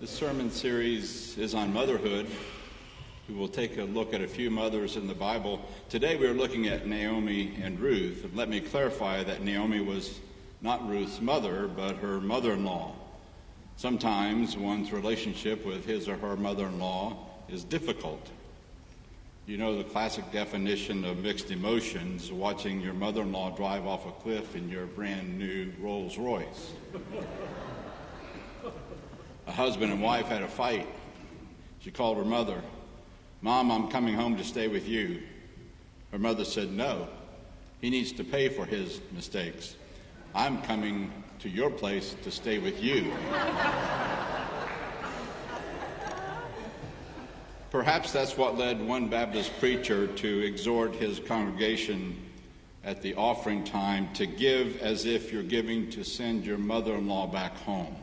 This sermon series is on motherhood. We will take a look at a few mothers in the Bible. Today we are looking at Naomi and Ruth. And let me clarify that Naomi was not Ruth's mother, but her mother-in-law. Sometimes one's relationship with his or her mother-in-law is difficult. You know the classic definition of mixed emotions, watching your mother-in-law drive off a cliff in your brand new Rolls Royce. A husband and wife had a fight. She called her mother. "Mom, I'm coming home to stay with you." Her mother said, "No, he needs to pay for his mistakes. I'm coming to your place to stay with you." Perhaps that's what led one Baptist preacher to exhort his congregation at the offering time to give as if you're giving to send your mother-in-law back home.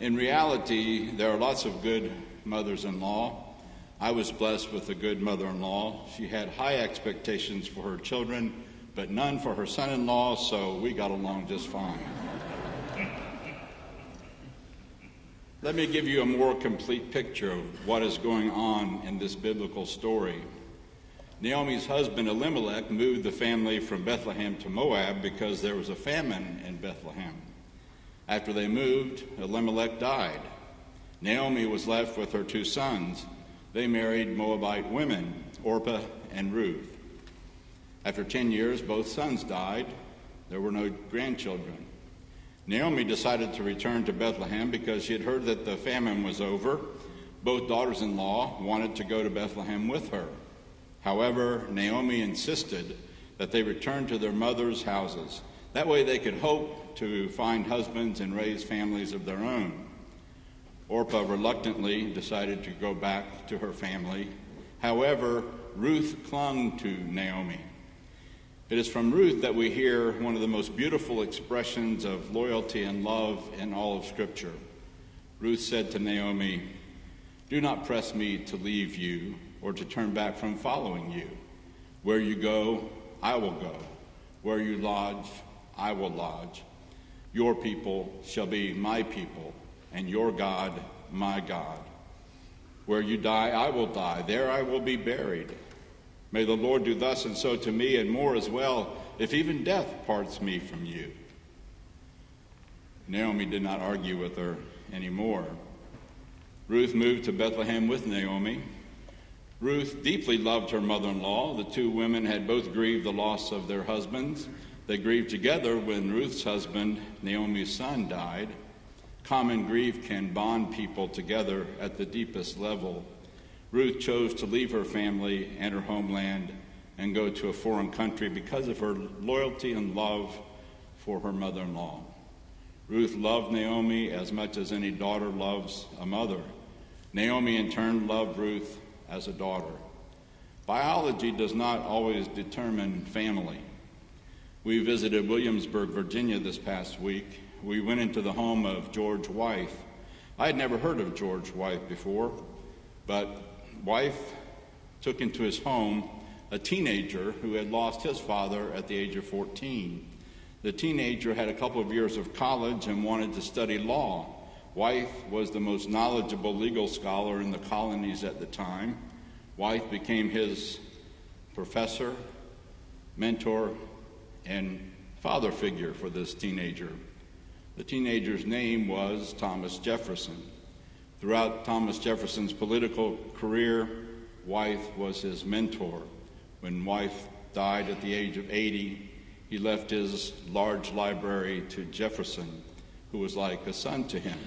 In reality, there are lots of good mothers-in-law. I was blessed with a good mother-in-law. She had high expectations for her children, but none for her son-in-law, so we got along just fine. Let me give you a more complete picture of what is going on in this biblical story. Naomi's husband Elimelech moved the family from Bethlehem to Moab because there was a famine in Bethlehem. After they moved, Elimelech died. Naomi was left with her two sons. They married Moabite women, Orpah and Ruth. After 10 years, both sons died. There were no grandchildren. Naomi decided to return to Bethlehem because she had heard that the famine was over. Both daughters-in-law wanted to go to Bethlehem with her. However, Naomi insisted that they return to their mother's houses. That way they could hope to find husbands and raise families of their own. Orpah reluctantly decided to go back to her family. However, Ruth clung to Naomi. It is from Ruth that we hear one of the most beautiful expressions of loyalty and love in all of Scripture. Ruth said to Naomi, "Do not press me to leave you or to turn back from following you. Where you go, I will go. Where you lodge, I will lodge. Your people shall be my people, and your God, my God. Where you die, I will die. There I will be buried. May the Lord do thus and so to me, and more as well, if even death parts me from you." Naomi did not argue with her anymore. Ruth moved to Bethlehem with Naomi. Ruth deeply loved her mother-in-law. The two women had both grieved the loss of their husbands. They grieved together when Ruth's husband, Naomi's son, died. Common grief can bond people together at the deepest level. Ruth chose to leave her family and her homeland and go to a foreign country because of her loyalty and love for her mother-in-law. Ruth loved Naomi as much as any daughter loves a mother. Naomi, in turn, loved Ruth as a daughter. Biology does not always determine family. We visited Williamsburg, Virginia this past week. We went into the home of George Wythe. I had never heard of George Wythe before, but Wythe took into his home a teenager who had lost his father at the age of 14. The teenager had a couple of years of college and wanted to study law. Wythe was the most knowledgeable legal scholar in the colonies at the time. Wythe became his professor, mentor, and father figure for this teenager. The teenager's name was Thomas Jefferson. Throughout Thomas Jefferson's political career, Wythe was his mentor. When Wythe died at the age of 80, he left his large library to Jefferson, who was like a son to him.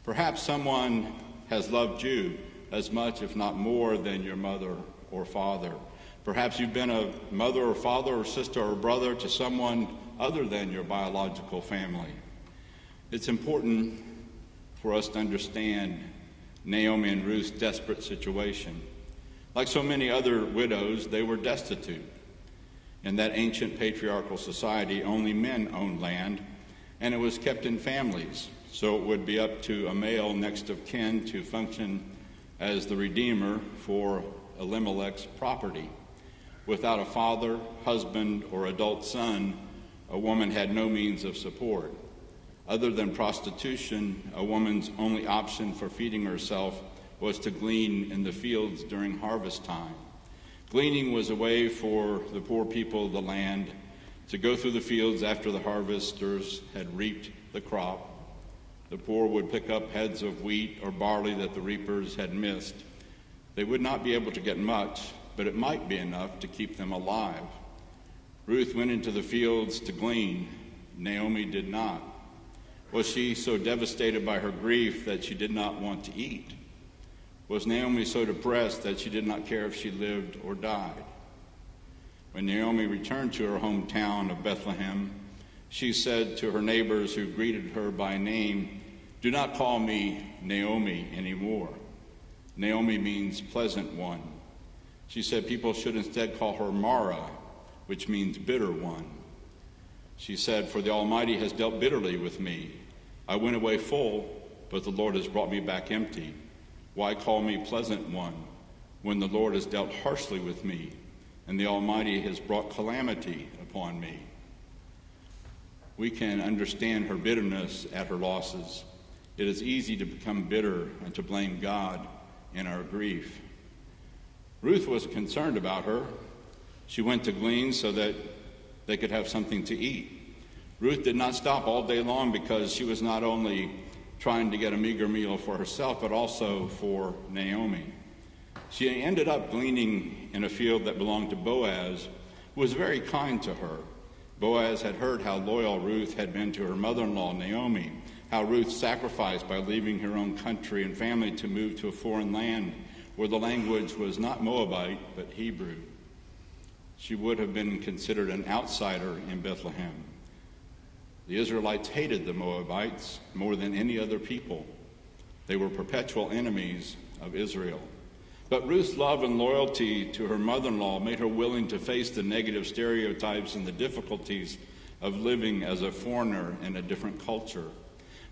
Perhaps someone has loved you as much, if not more, than your mother or father. Perhaps you've been a mother or father or sister or brother to someone other than your biological family. It's important for us to understand Naomi and Ruth's desperate situation. Like so many other widows, they were destitute. In that ancient patriarchal society, only men owned land, and it was kept in families, so it would be up to a male next of kin to function as the redeemer for Elimelech's property. Without a father, husband, or adult son, a woman had no means of support. Other than prostitution, a woman's only option for feeding herself was to glean in the fields during harvest time. Gleaning was a way for the poor people of the land to go through the fields after the harvesters had reaped the crop. The poor would pick up heads of wheat or barley that the reapers had missed. They would not be able to get much, but it might be enough to keep them alive. Ruth went into the fields to glean. Naomi did not. Was she so devastated by her grief that she did not want to eat? Was Naomi so depressed that she did not care if she lived or died? When Naomi returned to her hometown of Bethlehem, she said to her neighbors who greeted her by name, "Do not call me Naomi anymore." Naomi means pleasant one. She said people should instead call her Mara, which means bitter one. She said, "For the Almighty has dealt bitterly with me. I went away full, but the Lord has brought me back empty. Why call me pleasant one when the Lord has dealt harshly with me and the Almighty has brought calamity upon me?" We can understand her bitterness at her losses. It is easy to become bitter and to blame God in our grief. Ruth was concerned about her. She went to glean so that they could have something to eat. Ruth did not stop all day long because she was not only trying to get a meager meal for herself, but also for Naomi. She ended up gleaning in a field that belonged to Boaz, who was very kind to her. Boaz had heard how loyal Ruth had been to her mother-in-law, Naomi, how Ruth sacrificed by leaving her own country and family to move to a foreign land where the language was not Moabite, but Hebrew. She would have been considered an outsider in Bethlehem. The Israelites hated the Moabites more than any other people. They were perpetual enemies of Israel. But Ruth's love and loyalty to her mother-in-law made her willing to face the negative stereotypes and the difficulties of living as a foreigner in a different culture.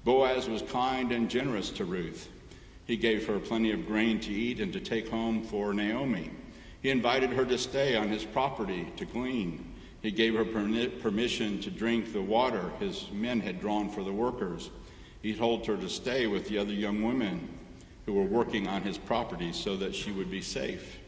Boaz was kind and generous to Ruth. He gave her plenty of grain to eat and to take home for Naomi. He invited her to stay on his property to glean. He gave her permission to drink the water his men had drawn for the workers. He told her to stay with the other young women who were working on his property so that she would be safe.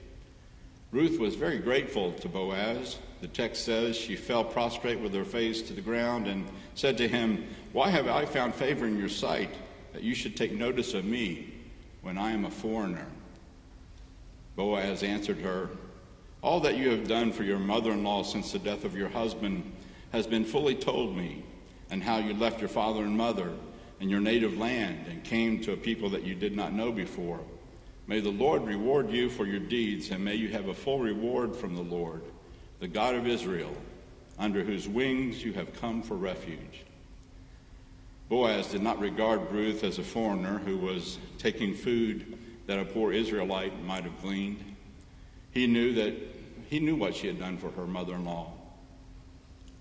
Ruth was very grateful to Boaz. The text says she fell prostrate with her face to the ground and said to him, "Why have I found favor in your sight that you should take notice of me when I am a foreigner?" Boaz answered her, "All that you have done for your mother-in-law since the death of your husband has been fully told me, and how you left your father and mother and your native land and came to a people that you did not know before. May the Lord reward you for your deeds, and may you have a full reward from the Lord, the God of Israel, under whose wings you have come for refuge." Boaz did not regard Ruth as a foreigner who was taking food that a poor Israelite might have gleaned. He knew what she had done for her mother-in-law.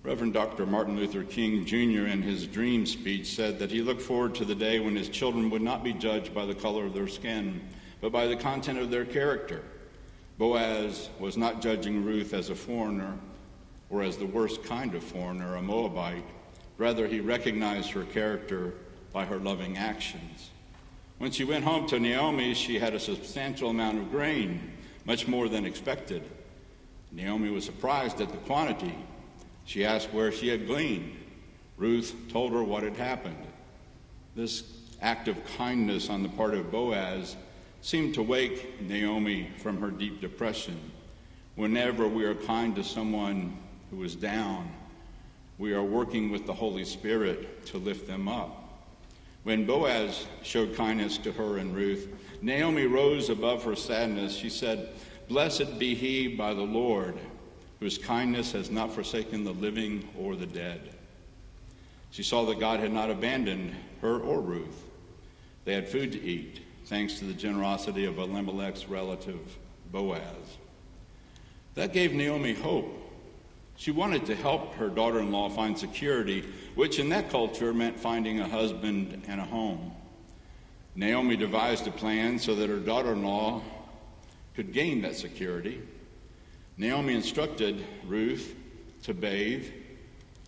Reverend Dr. Martin Luther King Jr. in his dream speech said that he looked forward to the day when his children would not be judged by the color of their skin, but by the content of their character. Boaz was not judging Ruth as a foreigner or as the worst kind of foreigner, a Moabite. Rather, he recognized her character by her loving actions. When she went home to Naomi, she had a substantial amount of grain, much more than expected. Naomi was surprised at the quantity. She asked where she had gleaned. Ruth told her what had happened. This act of kindness on the part of Boaz seemed to wake Naomi from her deep depression. Whenever we are kind to someone who is down, we are working with the Holy Spirit to lift them up. When Boaz showed kindness to her and Ruth, Naomi rose above her sadness. She said, "Blessed be he by the Lord, whose kindness has not forsaken the living or the dead." She saw that God had not abandoned her or Ruth. They had food to eat, thanks to the generosity of Elimelech's relative, Boaz. That gave Naomi hope. She wanted to help her daughter-in-law find security, which in that culture meant finding a husband and a home. Naomi devised a plan so that her daughter-in-law could gain that security. Naomi instructed Ruth to bathe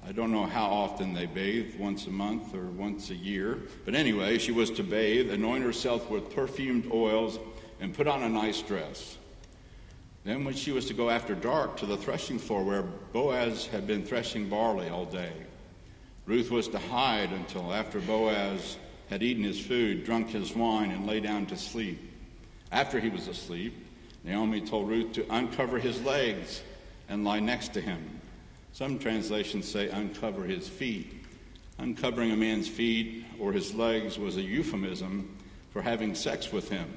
I don't know how often they bathed, once a month or once a year. But anyway, she was to bathe, anoint herself with perfumed oils, and put on a nice dress. Then when she was to go after dark to the threshing floor where Boaz had been threshing barley all day, Ruth was to hide until after Boaz had eaten his food, drunk his wine, and lay down to sleep. After he was asleep, Naomi told Ruth to uncover his legs and lie next to him. Some translations say uncover his feet. Uncovering a man's feet or his legs was a euphemism for having sex with him.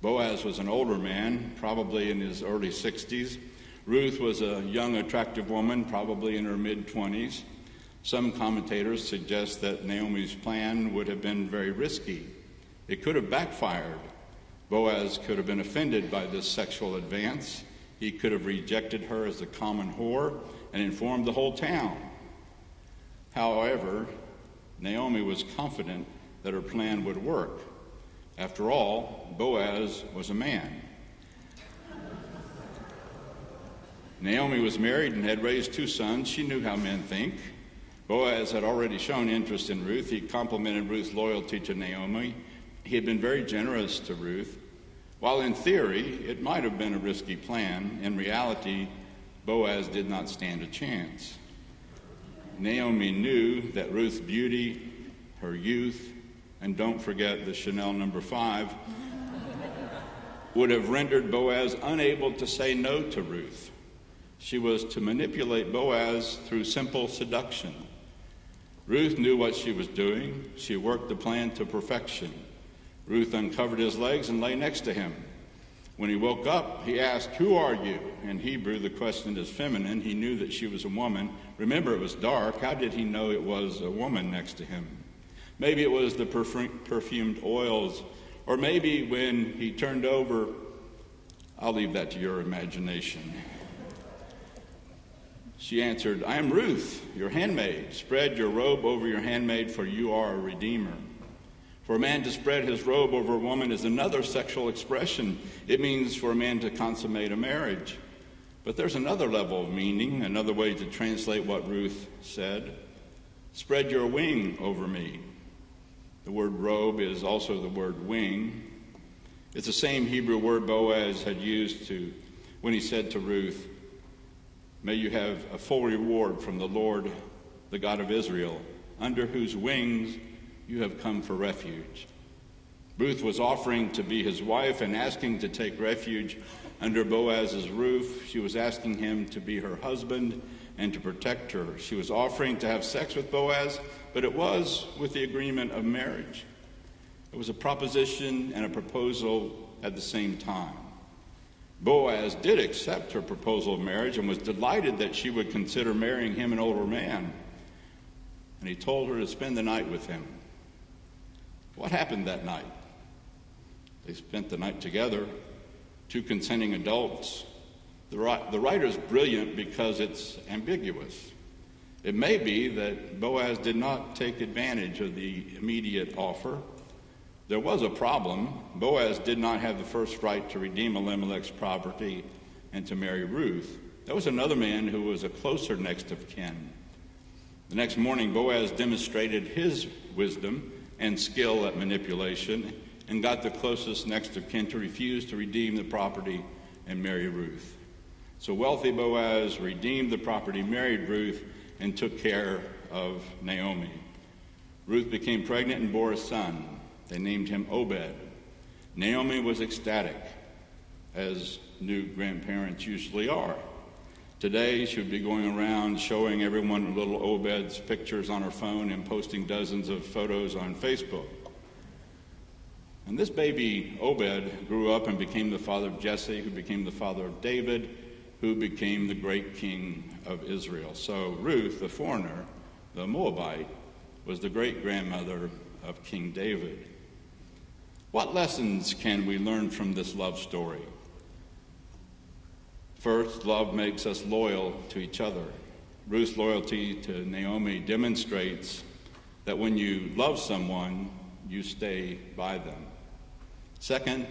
Boaz was an older man, probably in his early 60s. Ruth was a young, attractive woman, probably in her mid-20s. Some commentators suggest that Naomi's plan would have been very risky. It could have backfired. Boaz could have been offended by this sexual advance. He could have rejected her as a common whore and informed the whole town. However, Naomi was confident that her plan would work. After all, Boaz was a man. Naomi was married and had raised 2 sons. She knew how men think. Boaz had already shown interest in Ruth. He complimented Ruth's loyalty to Naomi. He had been very generous to Ruth. While in theory, it might have been a risky plan, in reality, Boaz did not stand a chance. Naomi knew that Ruth's beauty, her youth, and don't forget the Chanel No. 5, would have rendered Boaz unable to say no to Ruth. She was to manipulate Boaz through simple seduction. Ruth knew what she was doing. She worked the plan to perfection. Ruth uncovered his legs and lay next to him. When he woke up, he asked, "Who are you?" In Hebrew, the question is feminine. He knew that she was a woman. Remember, it was dark. How did he know it was a woman next to him? Maybe it was the perfumed oils, or maybe when he turned over. I'll leave that to your imagination. She answered, "I am Ruth, your handmaid. Spread your robe over your handmaid, for you are a redeemer." For a man to spread his robe over a woman is another sexual expression. It means for a man to consummate a marriage. But there's another level of meaning, another way to translate what Ruth said. Spread your wing over me. The word robe is also the word wing. It's the same Hebrew word Boaz had used when he said to Ruth, "May you have a full reward from the Lord, the God of Israel, under whose wings you have come for refuge." Ruth was offering to be his wife and asking to take refuge under Boaz's roof. She was asking him to be her husband and to protect her. She was offering to have sex with Boaz, but it was with the agreement of marriage. It was a proposition and a proposal at the same time. Boaz did accept her proposal of marriage and was delighted that she would consider marrying him, an older man. And he told her to spend the night with him. What happened that night? They spent the night together, 2 consenting adults. The writer's brilliant because it's ambiguous. It may be that Boaz did not take advantage of the immediate offer. There was a problem. Boaz did not have the first right to redeem Elimelech's property and to marry Ruth. There was another man who was a closer next of kin. The next morning, Boaz demonstrated his wisdom and skill at manipulation and got the closest next of kin to refuse to redeem the property and marry Ruth. So wealthy Boaz redeemed the property, married Ruth, and took care of Naomi. Ruth became pregnant and bore a son. They named him Obed. Naomi was ecstatic, as new grandparents usually are. Today, she would be going around showing everyone little Obed's pictures on her phone and posting dozens of photos on Facebook. And this baby, Obed, grew up and became the father of Jesse, who became the father of David, who became the great king of Israel. So Ruth, the foreigner, the Moabite, was the great-grandmother of King David. What lessons can we learn from this love story? First, love makes us loyal to each other. Ruth's loyalty to Naomi demonstrates that when you love someone, you stay by them. Second,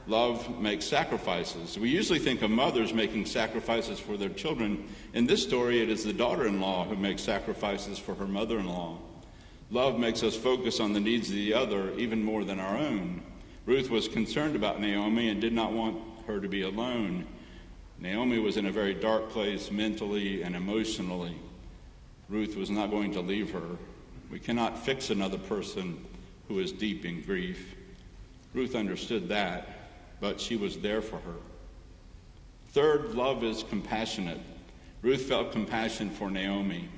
love makes sacrifices. We usually think of mothers making sacrifices for their children. In this story, it is the daughter-in-law who makes sacrifices for her mother-in-law. Love makes us focus on the needs of the other even more than our own. Ruth was concerned about Naomi and did not want her to be alone. Naomi was in a very dark place mentally and emotionally. Ruth was not going to leave her. We cannot fix another person who is deep in grief. Ruth understood that, but she was there for her. Third, love is compassionate. Ruth felt compassion for Naomi.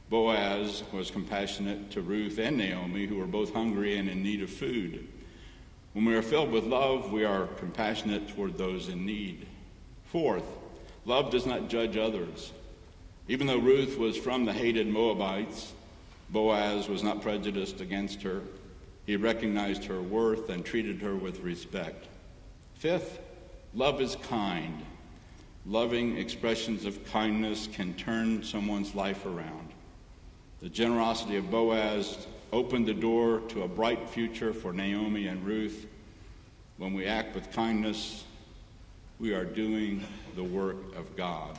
Boaz was compassionate to Ruth and Naomi, who were both hungry and in need of food. When we are filled with love, we are compassionate toward those in need. Fourth, love does not judge others. Even though Ruth was from the hated Moabites, Boaz was not prejudiced against her. He recognized her worth and treated her with respect. Fifth, love is kind. Loving expressions of kindness can turn someone's life around. The generosity of Boaz opened the door to a bright future for Naomi and Ruth. When we act with kindness, we are doing the work of God.